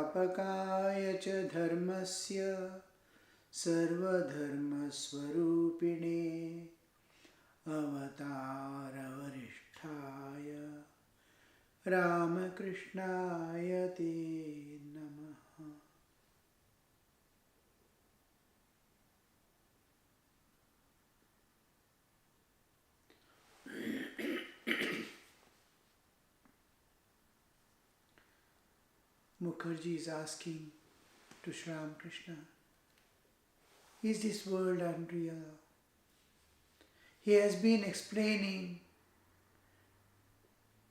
संस्थापकाय च धर्मस्य सर्वधर्मस्वरूपिणे अवतारवरिष्ठाय रामकृष्णाय ते नमः। Mukherjee is asking to Sri Ramakrishna, is this world unreal? He has been explaining,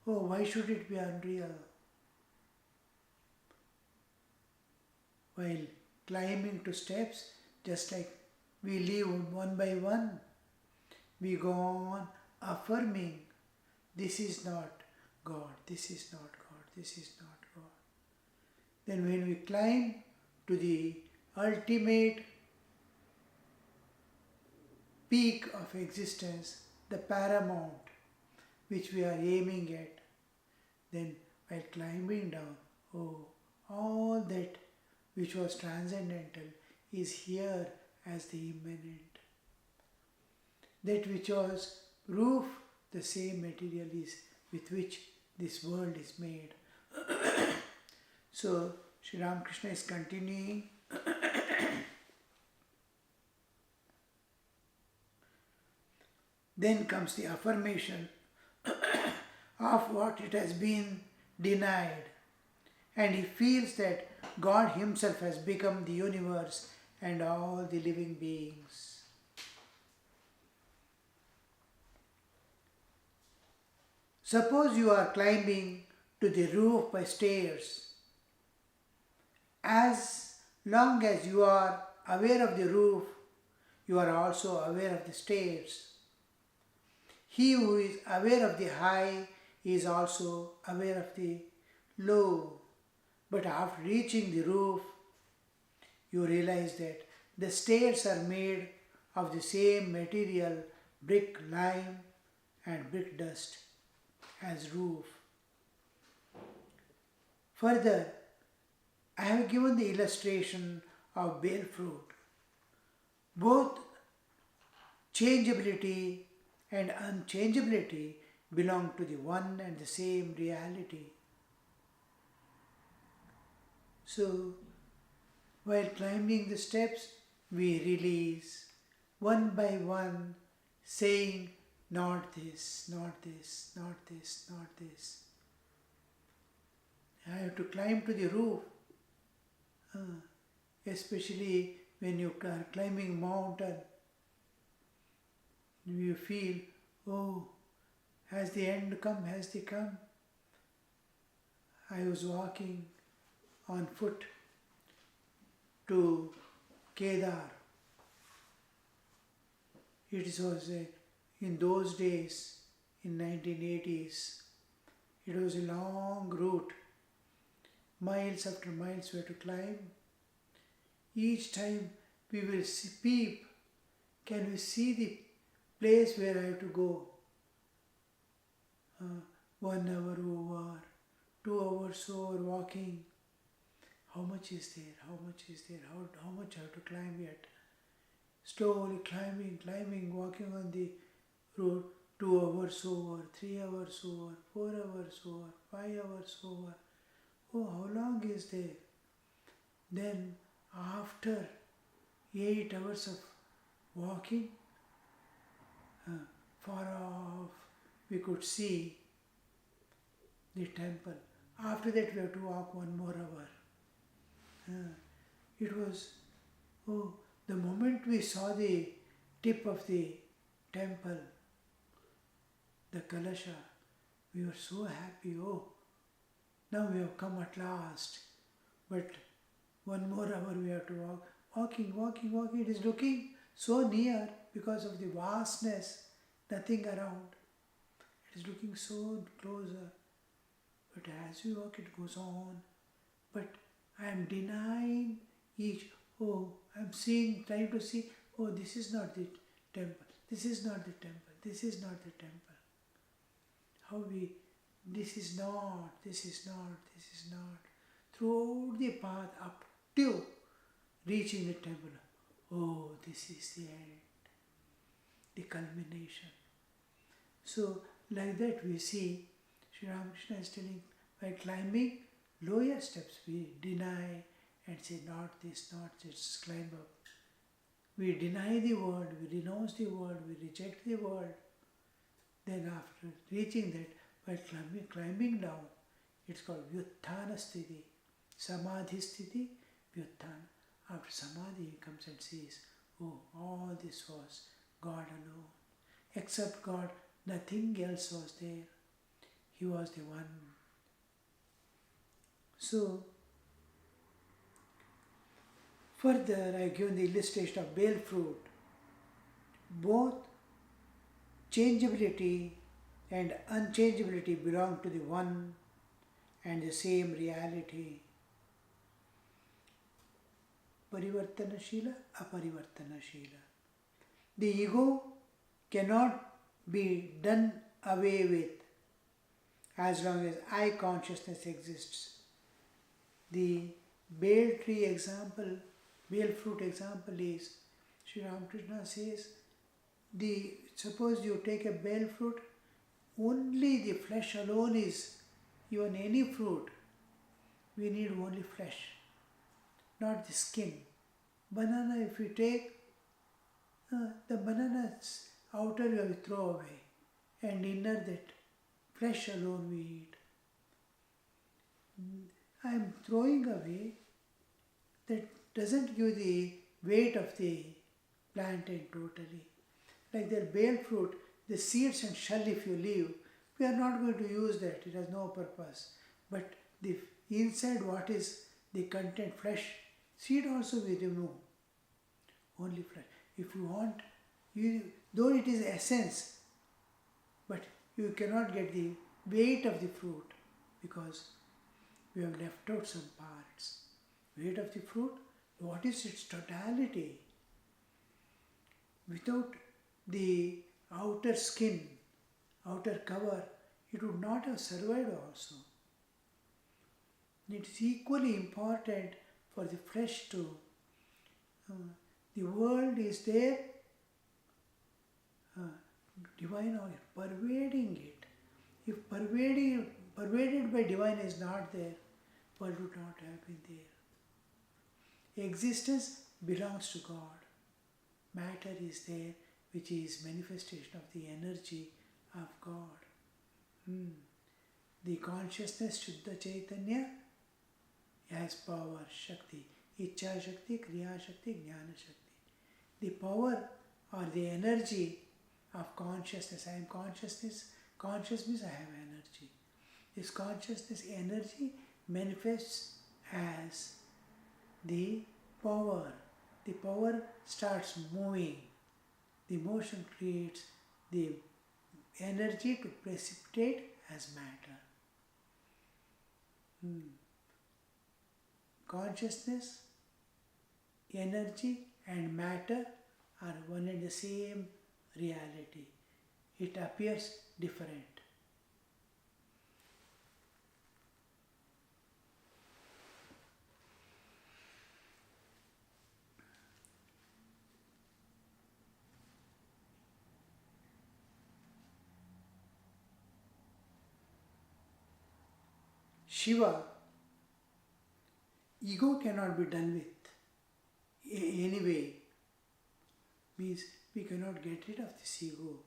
why should it be unreal? While climbing to steps, just like we live one by one, we go on affirming, this is not God, this is not God, this is not God. Then when we climb to the ultimate peak of existence, the paramount, which we are aiming at, then while climbing down, all that which was transcendental is here as the immanent. That which was roof, the same material is with which this world is made. So, Sri Ramakrishna is continuing. Then comes the affirmation of what it has been denied. And he feels that God himself has become the universe and all the living beings. Suppose you are climbing to the roof by stairs. As long as you are aware of the roof, you are also aware of the stairs. He who is aware of the high is also aware of the low. But after reaching the roof, you realize that the stairs are made of the same material, brick lime and brick dust, as roof. Further, I have given the illustration of bare fruit. Both changeability and unchangeability belong to the one and the same reality. So, while climbing the steps, we release one by one, saying, not this, not this, not this, not this. I have to climb to the roof, especially when you are climbing mountain. You feel, has the end come, has the come? I was walking on foot to Kedar. It was in those days, in 1980s, it was a long route. Miles after miles we had to climb. Each time we will peep, can we see the place where I have to go? 1 hour over, 2 hours over walking. How much is there? How much is there? How much I have to climb yet? Slowly climbing, walking on the road. 2 hours over, 3 hours over, 4 hours over, 5 hours over. How long is there? Then after 8 hours of walking, far off we could see the temple. After that we have to walk 1 more hour. It was, the moment we saw the tip of the temple, the Kalasha, we were so happy. Now we have come at last. But 1 more hour we have to walk. Walking. It is looking so near because of the vastness, nothing around. It is looking so closer. But as we walk, it goes on. But I am denying each. I'm trying to see, this is not the temple. This is not the temple. This is not the temple. This is not. throughout the path up to reaching the temple. Oh, this is the end, the culmination. So, like that we see Sri Ramakrishna is telling, by climbing lower steps, we deny and say, not this, not this, just climb up. We deny the world, we renounce the world, we reject the world. Then after reaching that, by climbing down, it's called Vyutthana Sthiti, Samadhi Sthiti, Vyutthana. After Samadhi, he comes and says, oh, all this was God alone. Except God, nothing else was there. He was the one. So, further, I give the illustration of bale fruit. Both changeability and unchangeability belong to the one and the same reality. Parivartanashila, aparivartanashila. The ego cannot be done away with as long as I consciousness exists. The bale tree example, bale fruit example is, Sri Ramakrishna says, suppose you take a bale fruit, only the flesh alone is, even any fruit, we need only flesh, not the skin. Banana, if you take, the banana's outer you will throw away, and inner that flesh alone we eat. I am throwing away, that doesn't give the weight of the plantain totally. Like that bale fruit, the seeds and shell if you leave, we are not going to use that, it has no purpose. But the inside what is the content, flesh, seed also we remove, only flesh. If you want, though it is essence, but you cannot get the weight of the fruit because we have left out some parts. Weight of the fruit, what is its totality? Without the outer skin, outer cover, it would not have survived also. It is equally important for the flesh to, the world is there, divine oil, pervading it. If pervaded by divine is not there, world would not have been there. Existence belongs to God. Matter is there, which is manifestation of the energy of God. The consciousness, Shuddha Chaitanya, has power, Shakti, Ichcha Shakti, Kriya Shakti, Jnana Shakti. The power or the energy of consciousness. I am consciousness. Conscious means I have energy. This consciousness energy manifests as the power. The power starts moving. The motion creates the energy to precipitate as matter. Consciousness, energy and matter are one and the same reality. It appears different. Shiva, ego cannot be done with anyway. Means we cannot get rid of this ego.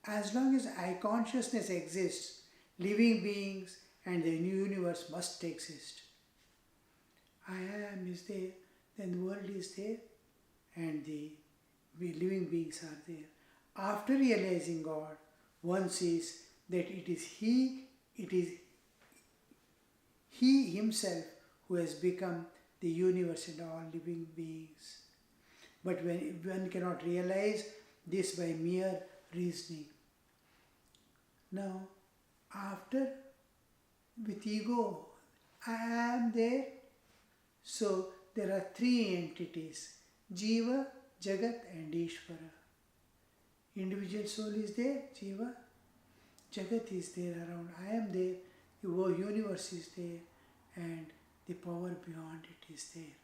As long as I consciousness exists, living beings and the new universe must exist. I am is there, then the world is there, and the living beings are there. After realizing God, one sees that it is He Himself who has become the universe and all living beings. But when one cannot realize this by mere reasoning. Now, after with ego, I am there. So there are three entities: Jiva, Jagat and Ishvara. Individual soul is there, Jiva. Jagat is there around. I am there. The whole universe is there. And the power beyond it is there.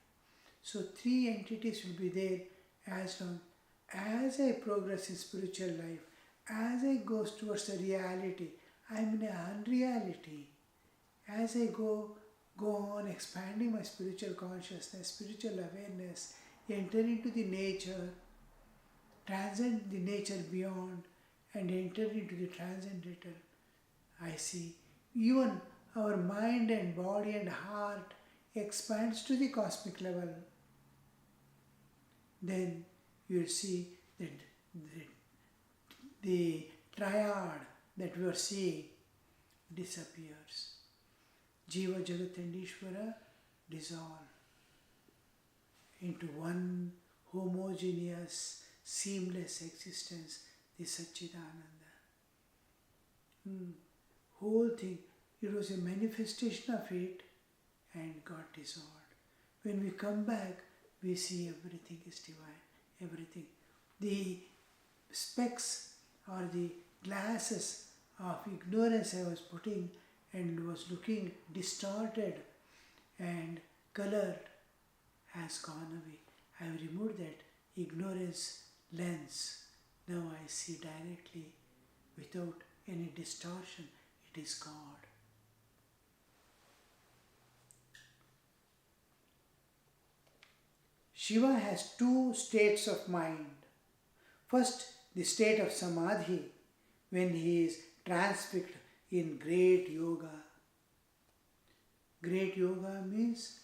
So three entities will be there as long as I progress in spiritual life, as I go towards the reality. I am in a unreality. As I go on expanding my spiritual consciousness, spiritual awareness, enter into the nature, transcend the nature beyond, and enter into the transcendental, I see even our mind and body and heart expands to the cosmic level. Then you will see that the triad that we are seeing disappears. Jiva, Jagat and Ishvara dissolve into one homogeneous, seamless existence, the Satchidananda. Whole thing, it was a manifestation of it and got dissolved. When we come back, we see everything is divine, everything. The specks or the glasses of ignorance I was putting and was looking distorted and colored has gone away. I have removed that ignorance lens. Now I see directly without any distortion. It is God. Shiva has two states of mind. First, the state of Samadhi, when he is transfixed in great yoga. Great yoga means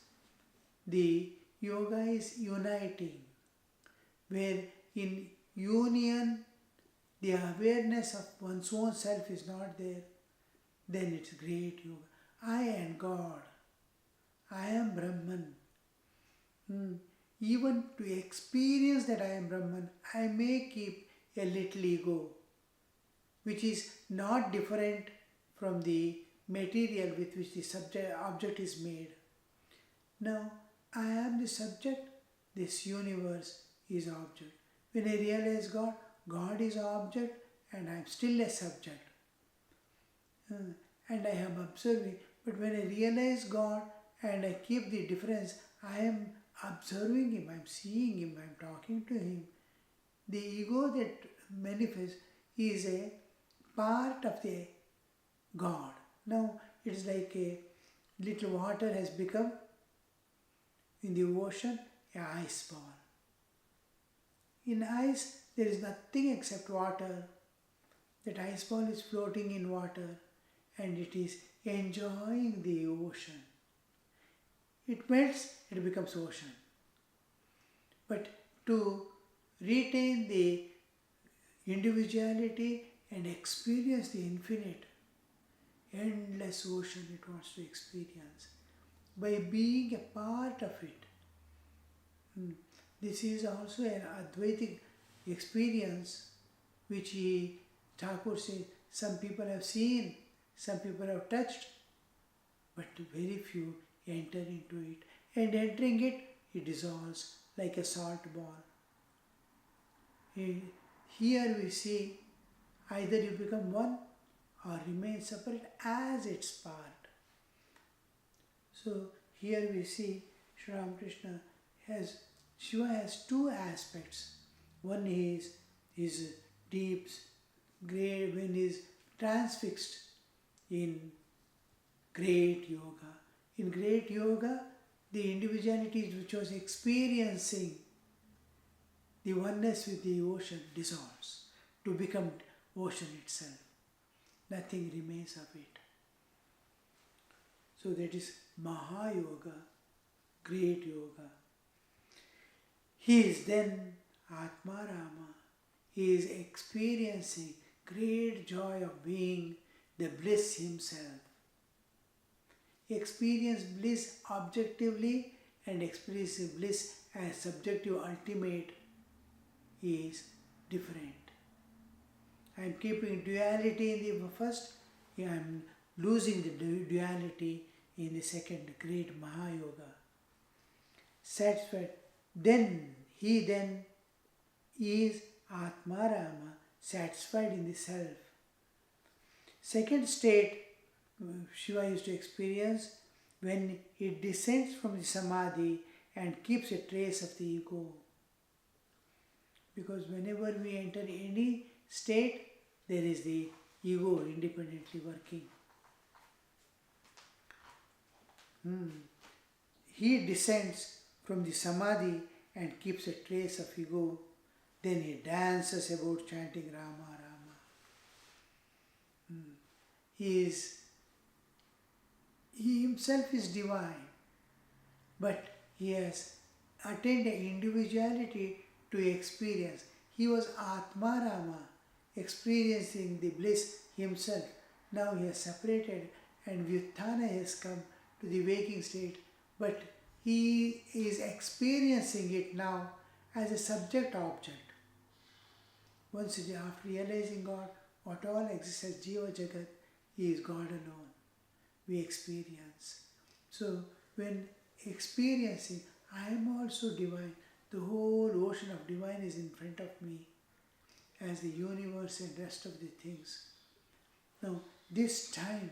the yoga is uniting, where in union the awareness of one's own self is not there, then it's great yoga. I am God. I am Brahman. Even to experience that I am Brahman, I may keep a little ego, which is not different from the material with which the object is made. Now, I am the subject, this universe is object. When I realize God, God is object and I am still a subject. And I am observing. But when I realize God and I keep the difference, I am observing Him, I am seeing Him, I am talking to Him. The ego that manifests is a part of the God. Now it is like a little water has become in the ocean an ice ball. In ice there is nothing except water. That ice ball is floating in water and it is enjoying the ocean. It melts, it becomes ocean. But to retain the individuality and experience the infinite, endless ocean it wants to experience by being a part of it. This is also an Advaitic experience which Thakur says some people have seen, some people have touched, but very few enter into it. And entering it, it dissolves like a salt ball. Here we see either you become one or remain separate as its part. So here we see Sri Ramakrishna Shiva has two aspects. One is deep, great, when he is transfixed in great yoga. In great yoga, the individuality which was experiencing the oneness with the ocean dissolves to become ocean itself. Nothing remains of it. So that is Mahayoga, great yoga. He is then Atmarama. He is experiencing great joy of being the bliss himself. Experience bliss objectively and experience bliss as subjective ultimate is different. I am keeping duality in the first, I am losing the duality in the second, great Mahayoga. Satisfied. Then he is Atmarama, satisfied in the self. Second state Shiva used to experience when it descends from the samadhi and keeps a trace of the ego. Because whenever we enter any state, there is the ego independently working. He descends from the samadhi and keeps a trace of ego. Then he dances about chanting Rama, Rama. He himself is divine, but he has attained an individuality to experience. He was Atma Rama, experiencing the bliss himself. Now he has separated and Vyuthana has come to the waking state, but he is experiencing it now as a subject object. Once after realizing God, what all exists as Jiva Jagat, he is God alone. We experience. So when experiencing, I am also divine. The whole ocean of divine is in front of me as the universe and rest of the things. Now this time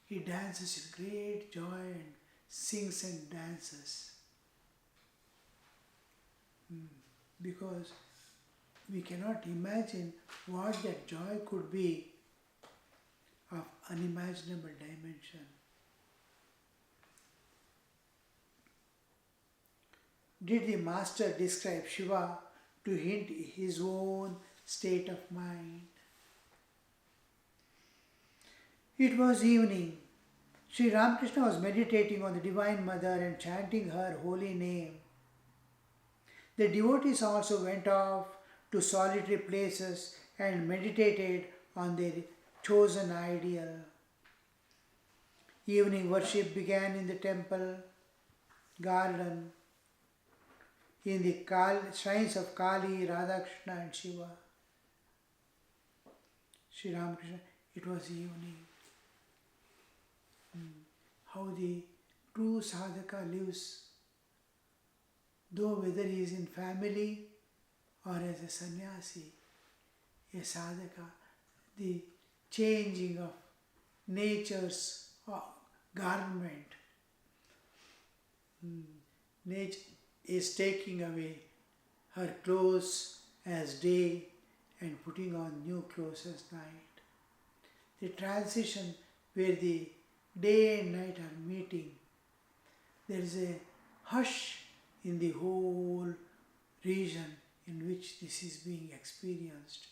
he dances in great joy and sings and dances. Because we cannot imagine what that joy could be of unimaginable dimension. Did the master describe Shiva to hint his own state of mind? It was evening. Sri Ramakrishna was meditating on the Divine Mother and chanting her holy name. The devotees also went off to solitary places and meditated on their chosen ideal. Evening worship began in the temple garden, in the shrines of Kali, Radhakrishna and Shiva. Sri Ramakrishna, it was evening. How the true sadhaka lives, though whether he is in family or as a sannyasi, a sadhaka, the changing of nature's garment. Nature is taking away her clothes as day and putting on new clothes as night. The transition where the day and night are meeting, there is a hush in the whole region in which this is being experienced.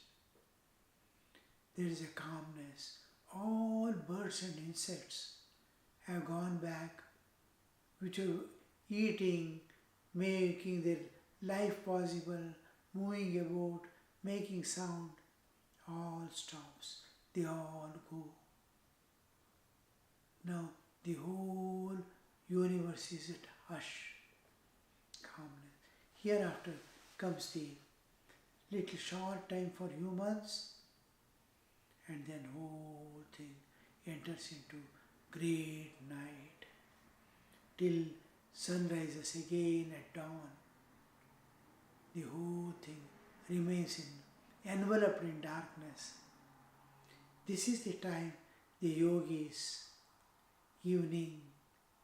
There is a calmness. All birds and insects have gone back, which are eating, making their life possible, moving about, making sound. All stops. They all go. Now the whole universe is at hush, calmness. Hereafter comes the little short time for humans, and then whole thing enters into great night till sun rises again at dawn. The whole thing remains enveloped in darkness. This is the time the yogis, evening,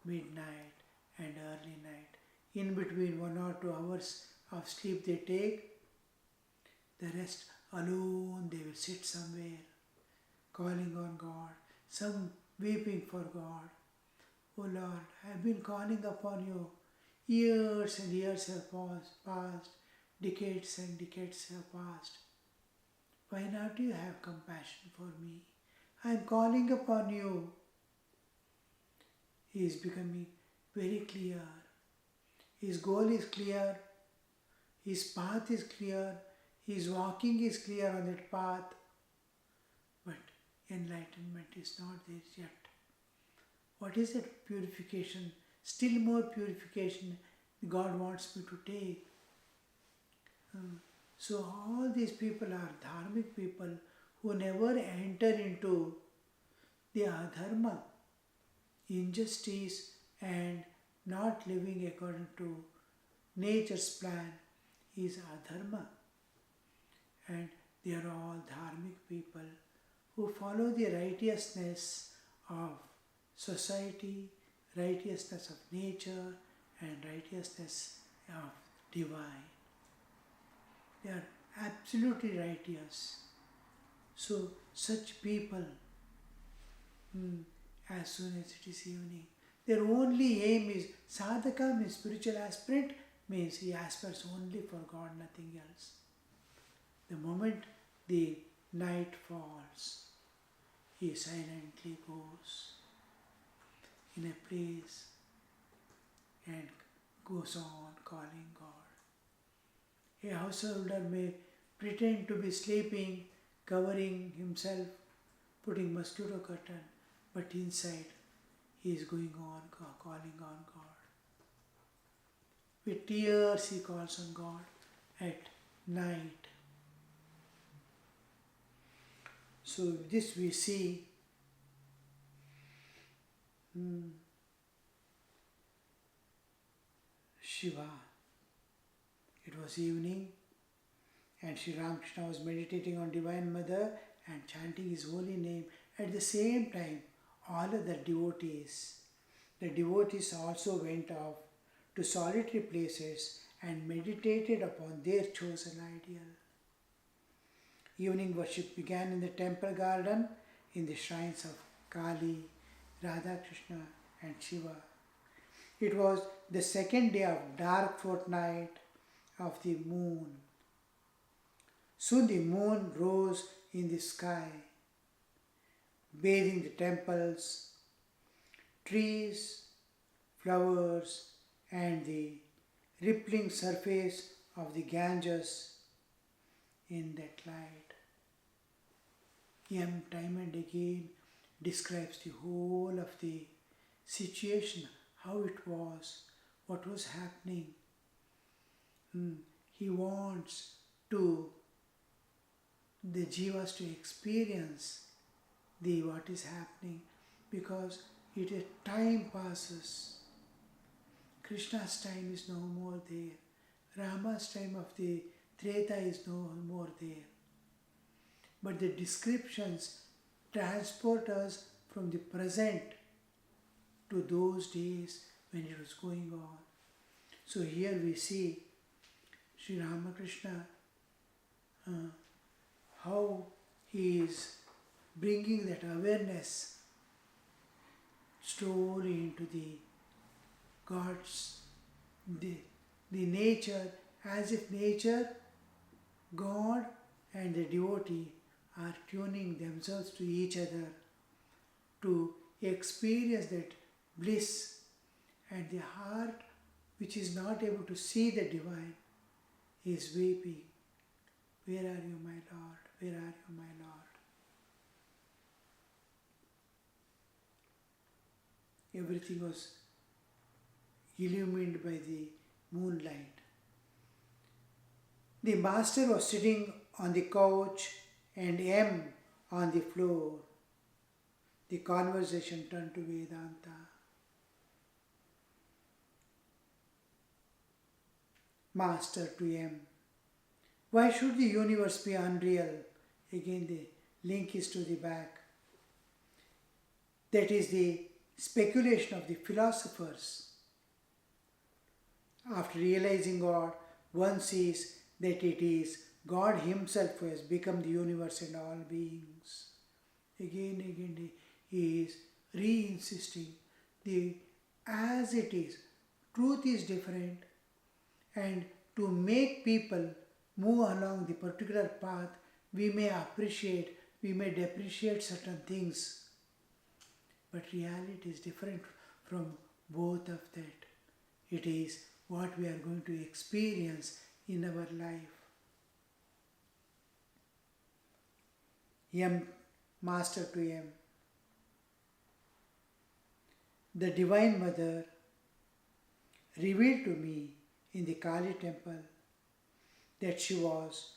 midnight and early night, in between 1 or 2 hours of sleep they take, the rest alone they will sit somewhere, calling on God, some weeping for God. Oh Lord, I have been calling upon you. Years and years have passed, decades and decades have passed. Why not you have compassion for me? I am calling upon you. He is becoming very clear. His goal is clear. His path is clear. His walking is clear on that path. But enlightenment is not there yet. What is that purification? Still more purification God wants me to take. So all these people are dharmic people who never enter into the adharma, injustice and not living according to nature's plan is adharma. And they are all dharmic people who follow the righteousness of society, righteousness of nature and righteousness of divine. They are absolutely righteous. So such people, as soon as it is evening, their only aim is sadhaka means spiritual aspirant, means he aspires only for God, nothing else. The moment the night falls, he silently goes in a place and goes on calling God. A householder may pretend to be sleeping, covering himself, putting mosquito curtain, but inside he is going on calling on God. With tears he calls on God at night. So this we see Shiva. It was evening and Sri Ramakrishna was meditating on Divine Mother and chanting his holy name. At the same time, all other devotees, the devotees also went off to solitary places and meditated upon their chosen ideal. Evening worship began in the temple garden in the shrines of Kali, Radha Krishna and Shiva. It was the second day of dark fortnight of the moon. Soon the moon rose in the sky, bathing the temples, trees, flowers and the rippling surface of the Ganges in that light. Yam time and again describes the whole of the situation, how it was, what was happening. He wants the jivas to experience what is happening, because time passes. Krishna's time is no more there. Rama's time of the Treta is no more there. But the descriptions transport us from the present to those days when it was going on. So here we see Sri Ramakrishna, how he is bringing that awareness slowly into the God's, the nature, as if nature, God and the devotee are tuning themselves to each other to experience that bliss, and the heart which is not able to see the divine is weeping. Where are you, my Lord? Where are you, my Lord? Everything was illumined by the moonlight. The master was sitting on the couch and M on the floor. The conversation turned to Vedanta. Master to M. Why should the universe be unreal? Again the link is to the back. That is the speculation of the philosophers. After realizing God, one sees that it is God Himself who has become the universe and all beings. Again, He is re-insisting as it is. Truth is different, and to make people move along the particular path, we may appreciate, we may depreciate certain things, but reality is different from both of that. It is what we are going to experience in our life. M. Master to M. The Divine Mother revealed to me in the Kali temple that she was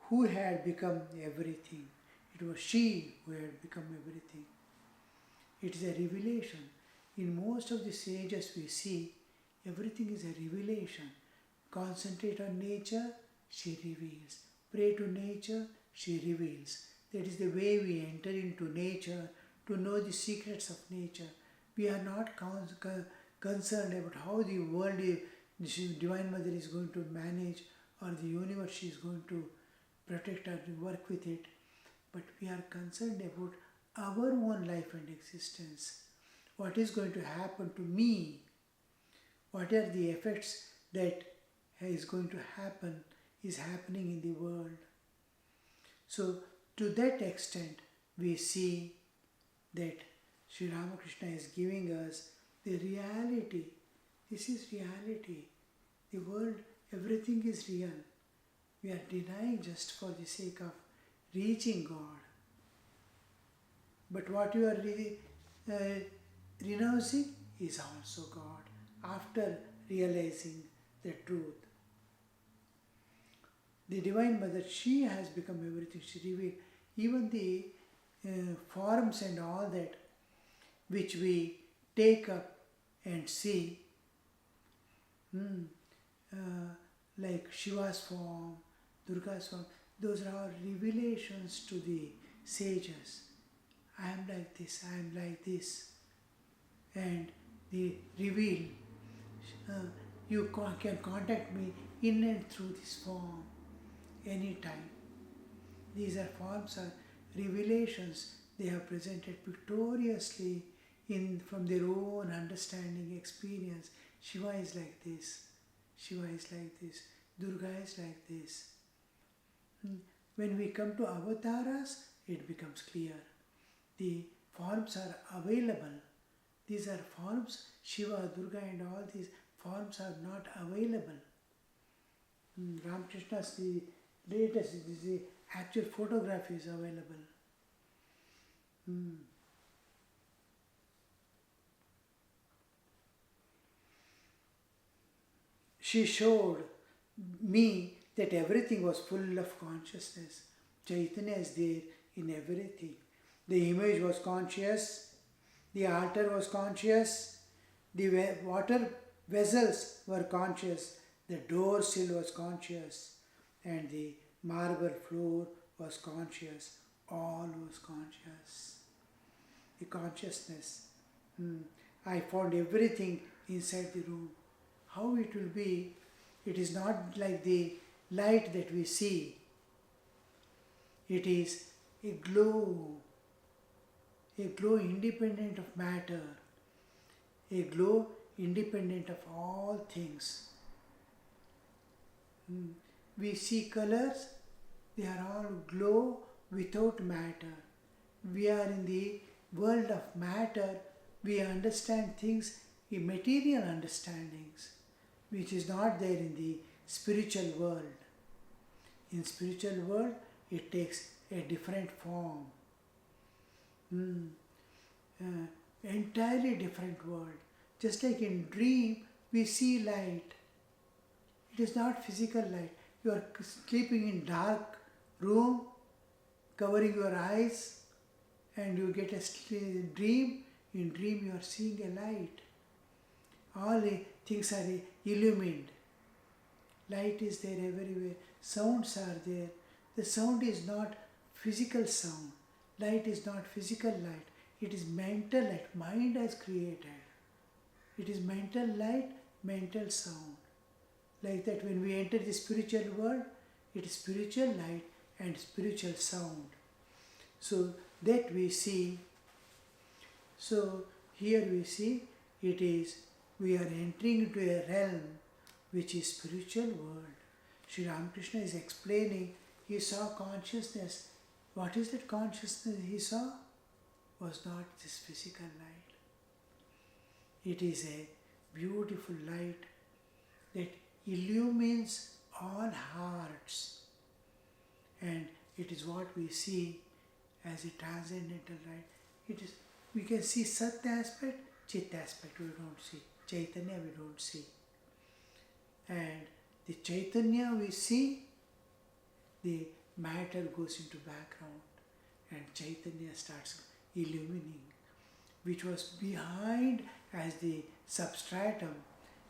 who had become everything. It was she who had become everything. It is a revelation. In most of the sages we see everything is a revelation. Concentrate on nature, she reveals. Pray to nature, she reveals. That is the way we enter into nature to know the secrets of nature. We are not concerned about how the world, Divine Mother is going to manage, or the universe is going to protect or work with it. But we are concerned about our own life and existence. What is going to happen to me? What are the effects that is going to happen, is happening in the world? So, to that extent, we see that Sri Ramakrishna is giving us the reality. This is reality. The world, everything is real. We are denying just for the sake of reaching God. But what you are renouncing is also God after realizing the truth. The Divine Mother, she has become everything. She revealed even the forms and all that which we take up and see, like Shiva's form, Durga's form, those are all revelations to the sages. I am like this, I am like this. And they reveal, you can contact me in and through this form anytime. These are forms of revelations they have presented victoriously from their own understanding, experience. Shiva is like this, Shiva is like this, Durga is like this. When we come to avatars, it becomes clear. The forms are available. These are forms, Shiva, Durga and all these forms are not available. Ramakrishna's the latest, the actual photograph is available. She showed me that everything was full of consciousness. Chaitanya is there in everything. The image was conscious, the altar was conscious, the water vessels were conscious, the door sill was conscious, and the marble floor was conscious. All was conscious. The consciousness. I found everything inside the room. How it will be, it is not like the light that we see. It is a glow independent of matter, a glow independent of all things. We see colors, they are all glow without matter. We are in the world of matter, we understand things in material understandings, which is not there in the spiritual world. In spiritual world, it takes a different form. Entirely different world. Just like in dream, we see light. It is not physical light. You are sleeping in dark room, covering your eyes, and you get a dream. In dream, you are seeing a light. All things are illumined. Light is there everywhere. Sounds are there. The sound is not physical sound. Light is not physical light. It is mental light. Mind has created. It is mental light, mental sound. Like that, when we enter the spiritual world, it is spiritual light and spiritual sound. So that we see. So here we see it is, we are entering into a realm which is spiritual world. Sri Ramakrishna is explaining, he saw consciousness. What is that consciousness he saw? Was not this physical light. It is a beautiful light that illumines all hearts. And it is what we see as a transcendental light. It is, we can see Sat aspect, Chit aspect we don't see. Chaitanya we don't see. And the Chaitanya we see, the matter goes into background and Chaitanya starts illumining, which was behind as the substratum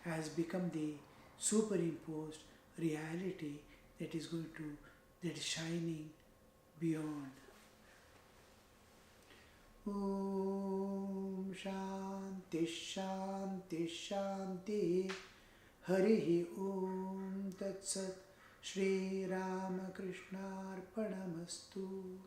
has become the superimposed reality that is shining beyond. Om Shanti. Shanti Shanti. Harihi Om Tat Sat. Shri Ramakrishna Arpanamastu.